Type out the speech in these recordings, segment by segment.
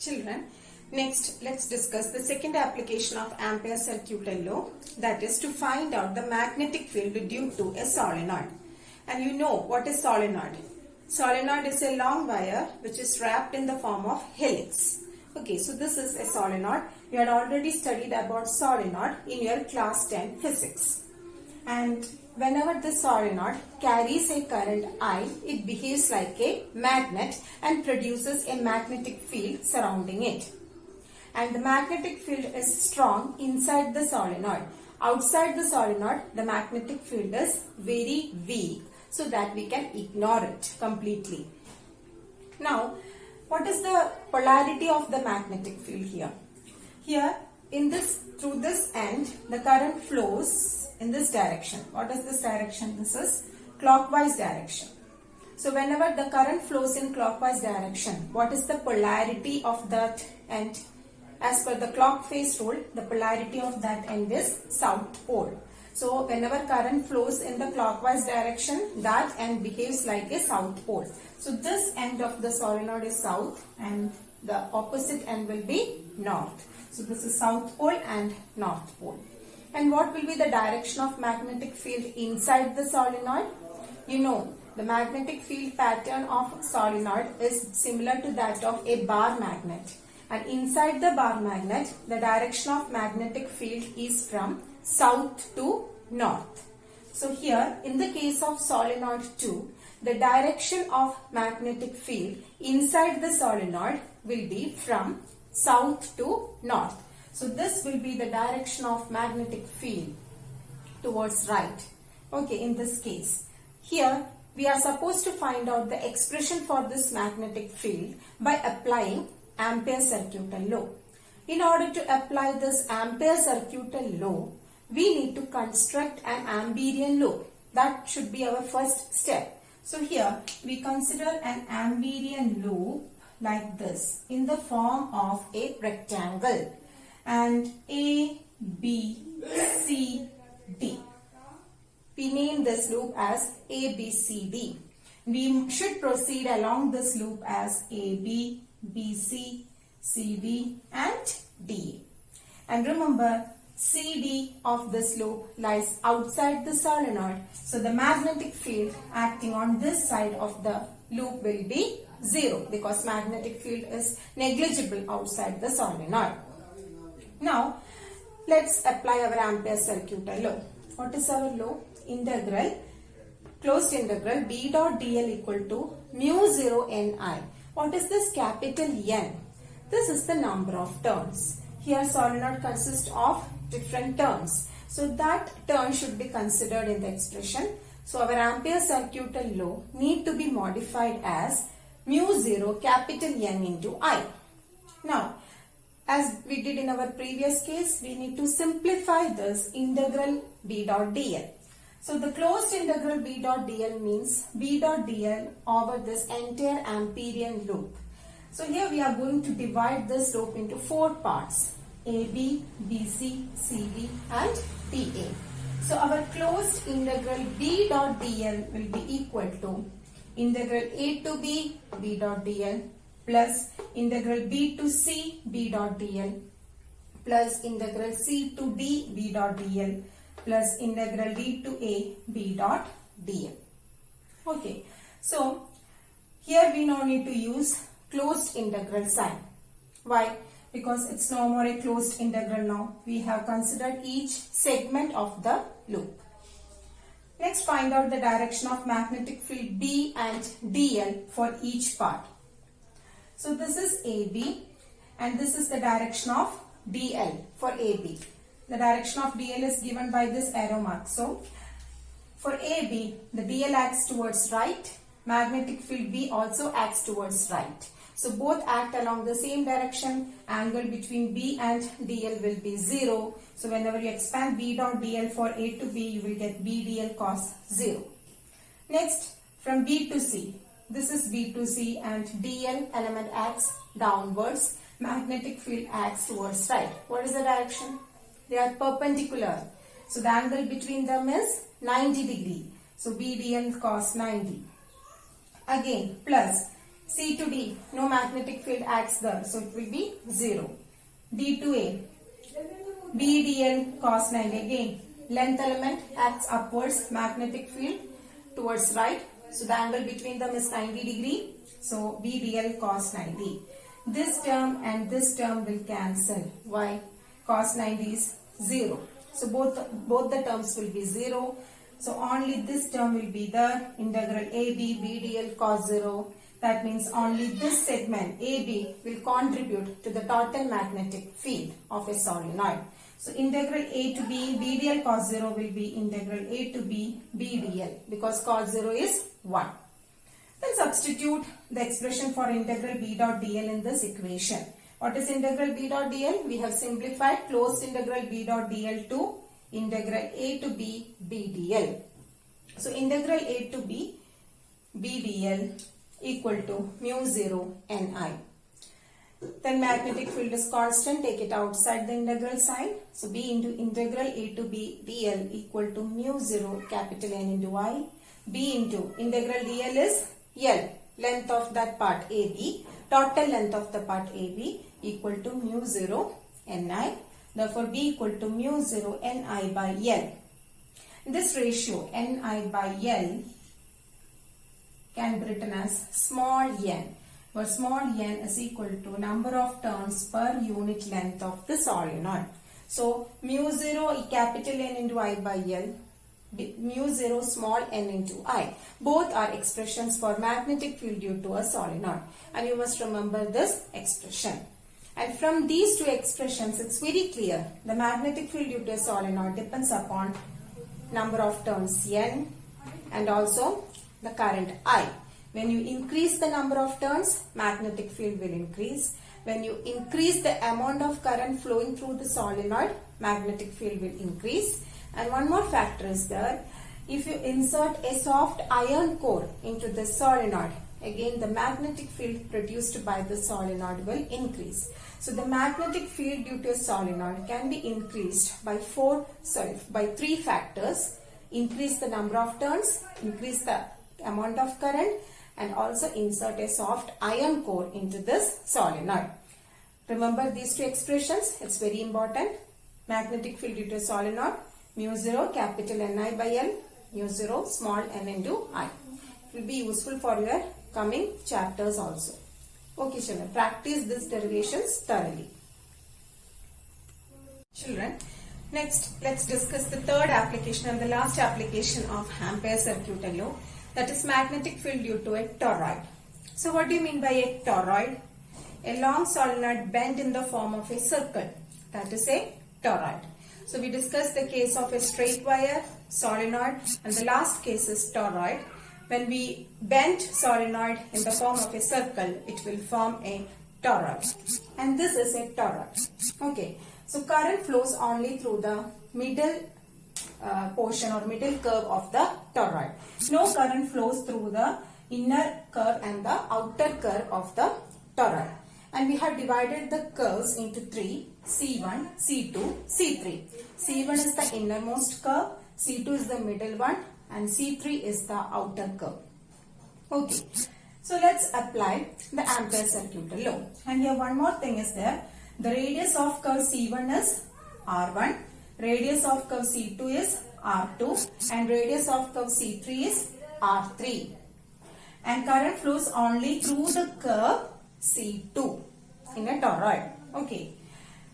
Children, next let's discuss the second application of Ampere's circuital law, that is to find out the magnetic field due to a solenoid. And you know what is solenoid? Solenoid is a long wire which is wrapped in the form of helix. Okay, so this is a solenoid. You had already studied about solenoid in your class 10 physics. And whenever the solenoid carries a current I, it behaves like a magnet and produces a magnetic field surrounding it. And the magnetic field is strong inside the solenoid. Outside the solenoid, the magnetic field is very weak, so that we can ignore it completely. Now, what is the polarity of the magnetic field here? Here, through this end, the current flows in this direction. What is this direction? This is clockwise direction. So whenever the current flows in clockwise direction, what is the polarity of that end? As per the clock face rule, the polarity of that end is south pole. So whenever current flows in the clockwise direction, that end behaves like a south pole. So this end of the solenoid is south and the opposite end will be north. So this is south pole and north pole. And what will be the direction of magnetic field inside the solenoid? You know, the magnetic field pattern of solenoid is similar to that of a bar magnet. And inside the bar magnet, the direction of magnetic field is from south to north. So here, in the case of solenoid 2, the direction of magnetic field inside the solenoid will be from south to north. So this will be the direction of magnetic field towards right. Okay, in this case. Here, we are supposed to find out the expression for this magnetic field by applying Ampere's circuital law. In order to apply this Ampere's circuital law, we need to construct an Amberian loop. That should be our first step. So here, we consider an Amberian loop like this in the form of a rectangle. And A, B, C, D. We name this loop as ABCD. We should proceed along this loop as AB, BC, CD and DA. And remember, CD of this loop lies outside the solenoid. So the magnetic field acting on this side of the loop will be 0 because magnetic field is negligible outside the solenoid. Now, let's apply our Ampere's circuital law. What is our law? Integral, closed integral B dot dl equal to mu 0 Ni. What is this capital N? This is the number of turns. Here solenoid consists of different turns. So that turn should be considered in the expression. So our Ampere's circuital law need to be modified as mu 0 capital N into I. Now, as we did in our previous case, we need to simplify this integral B dot dl. So the closed integral B dot dl means B dot dl over this entire Amperian loop. So here we are going to divide this loop into 4 parts: AB, BC, CD and DA. So our closed integral B dot dl will be equal to integral A to B, B dot dl plus integral B to C, B dot dl plus integral C to D, B dot dl plus integral D to A, B dot dl. Okay, so here we now need to use closed integral sign. Why? Because it's no more a closed integral now. We have considered each segment of the loop. Next, find out the direction of magnetic field B and dl for each part. So this is AB and this is the direction of dl for AB. The direction of dl is given by this arrow mark. So for AB, the dl acts towards right. Magnetic field B also acts towards right. So both act along the same direction. Angle between B and dl will be 0. So whenever you expand B dot dl for A to B, you will get B dl cos 0. Next, from B to C. This is B to C and dl element acts downwards. Magnetic field acts towards right. What is the direction? They are perpendicular. So the angle between them is 90 degree. So B dl cos 90. Again, plus C to D, no magnetic field acts there, so it will be 0. D to A, BDL cos 90, again length element acts upwards, magnetic field towards right, so the angle between them is 90 degree, so BDL cos 90. This term and this term will cancel. Why? Cos 90 is 0. So both the terms will be 0. So only this term will be the integral AB BDL cos 0. That means only this segment AB will contribute to the total magnetic field of a solenoid. So integral A to B BDL cos 0 will be integral A to B BDL, because cos 0 is 1. Then substitute the expression for integral B dot dl in this equation. What is integral B dot dl? We have simplified closed integral B dot dl to integral A to B BDL. So integral A to B BDL equal to mu 0 Ni. Then magnetic field is constant, take it outside the integral sign. So B into integral A to B dl equal to mu 0 capital N into I. B into integral dl is L, length of that part AB, total length of the part AB equal to mu 0 Ni. Therefore B equal to mu 0 Ni by L. This ratio Ni by L can be written as small n, where small n is equal to number of turns per unit length of the solenoid. So mu 0 capital N into I by L, mu 0 small n into I. Both are expressions for magnetic field due to a solenoid, and you must remember this expression. And from these two expressions, it's very clear the magnetic field due to a solenoid depends upon number of turns n and also the current I. When you increase the number of turns, magnetic field will increase. When you increase the amount of current flowing through the solenoid, magnetic field will increase. And one more factor is there. If you insert a soft iron core into the solenoid, again the magnetic field produced by the solenoid will increase. So the magnetic field due to a solenoid can be increased by three factors. Increase the number of turns, increase the amount of current, and also insert a soft iron core into this solenoid. Remember these two expressions, it's very important. Magnetic field due to a solenoid, mu 0 capital Ni by L, mu 0 small n into I. It will be useful for your coming chapters also. Okay children, practice these derivations thoroughly. Children, next let's discuss the third application and the last application of Ampere circuit law, that is magnetic field due to a toroid. So what do you mean by a toroid? A long solenoid bent in the form of a circle, that is a toroid. So we discussed the case of a straight wire, solenoid, and the last case is toroid. When we bend solenoid in the form of a circle, it will form a toroid. And this is a toroid. Okay. So current flows only through the middle portion or middle curve of the toroid. No current flows through the inner curve and the outer curve of the toroid. And we have divided the curves into three: C1, C2, C3. C1 is the innermost curve, C2 is the middle one, and C3 is the outer curve. Okay. So let's apply the Ampere circuit law. And here one more thing is there. The radius of curve C1 is R1, radius of curve C2 is R2, and radius of curve C3 is R3. And current flows only through the curve C2 in a toroid. Okay.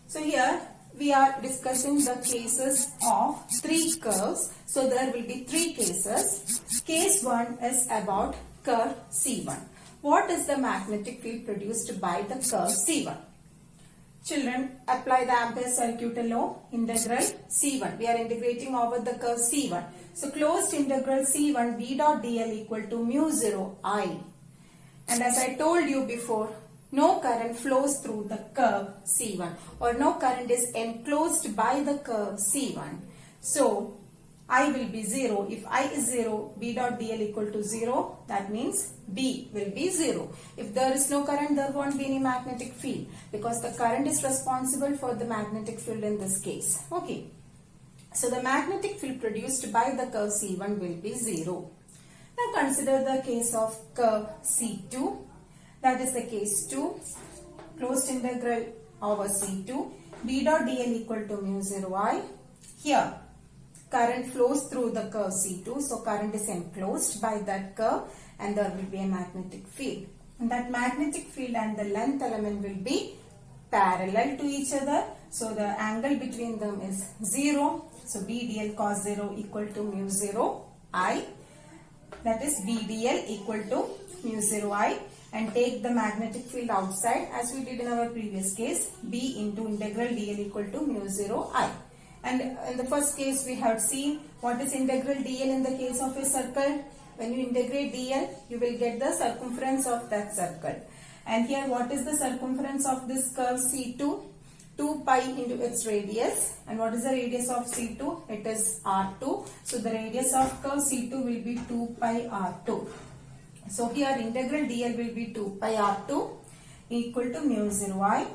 So here we are discussing the cases of three curves. So there will be three cases. Case 1 is about curve C1. What is the magnetic field produced by the curve C1? Children, apply the Ampere circuit law. Integral C1. We are integrating over the curve C1. So closed integral C1 B dot dl equal to mu 0 I. And as I told you before, no current flows through the curve C1, or no current is enclosed by the curve C1. So I will be 0. If I is 0, B dot dl equal to 0, that means B will be 0. If there is no current, there won't be any magnetic field, because the current is responsible for the magnetic field in this case. Okay. So the magnetic field produced by the curve C1 will be 0. Now consider the case of curve C2. That is the case 2. Closed integral over C2. B dot dl equal to mu 0 I. Here, current flows through the curve C2. So, current is enclosed by that curve and there will be a magnetic field. And that magnetic field and the length element will be parallel to each other. So, the angle between them is 0. So, B dl cos 0 equal to mu 0 I. That is B dl equal to mu 0 I. And take the magnetic field outside as we did in our previous case. B into integral dl equal to mu 0 I. And in the first case we have seen what is integral dl in the case of a circle. When you integrate dl, you will get the circumference of that circle. And here what is the circumference of this curve C2? 2 pi into its radius. And what is the radius of C2? It is R2. So the radius of curve C2 will be 2 pi R2. So here integral dl will be 2 pi R2 equal to mu 0 I.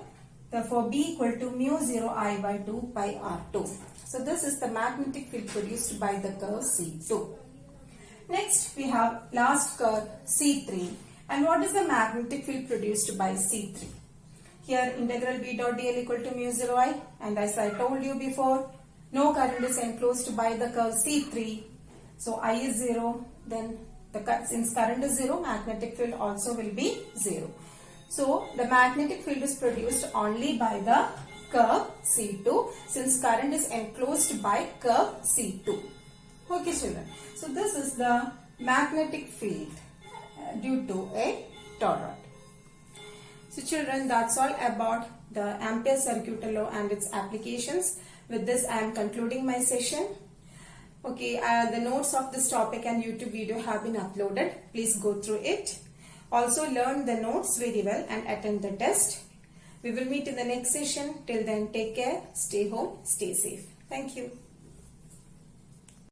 Therefore B equal to mu 0 I by 2 pi R2. So this is the magnetic field produced by the curve C2. Next we have last curve C3. And what is the magnetic field produced by C3? Here integral B dot dl equal to mu 0 I. And as I told you before, no current is enclosed by the curve C3. So I is 0. Then since current is 0, magnetic field also will be 0. So the magnetic field is produced only by the curve C2 since current is enclosed by curve C2. Okay children. So this is the magnetic field due to a toroid. So children, that's all about the Ampere circuit law and its applications. With this I am concluding my session. Okay, the notes of this topic and YouTube video have been uploaded. Please go through it. Also learn the notes very well and attend the test. We will meet in the next session. Till then, take care, stay home, stay safe. Thank you.